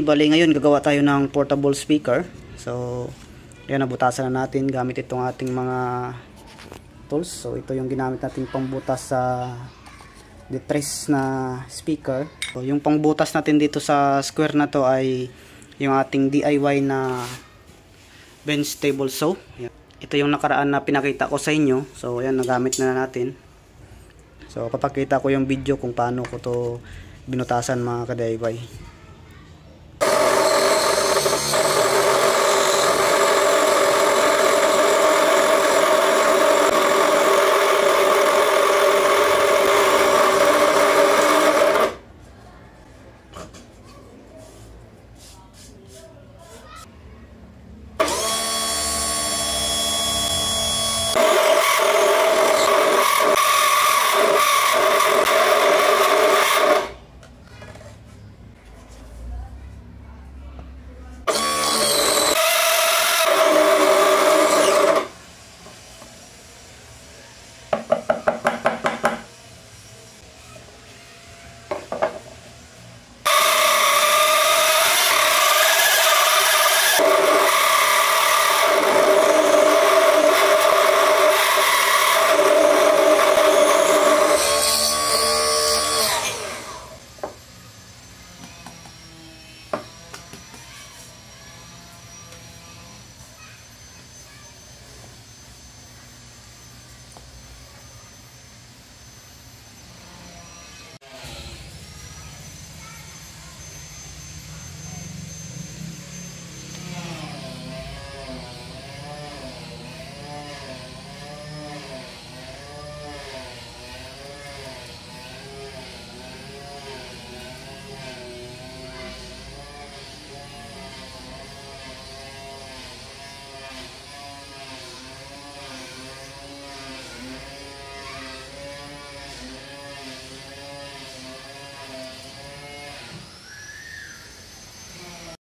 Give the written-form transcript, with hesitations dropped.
Bali ngayon gagawa tayo ng portable speaker. So yan, nabutasan na natin gamit itong ating mga tools. So ito yung ginamit nating pambutas sa detress na speaker. So yung pangbutas natin dito sa square na to ay yung ating DIY na bench table saw. Ito yung nakaraan na pinakita ko sa inyo. So yan, nagamit na natin. So papakita ko yung video kung paano ko to binutasan mga ka-DIY.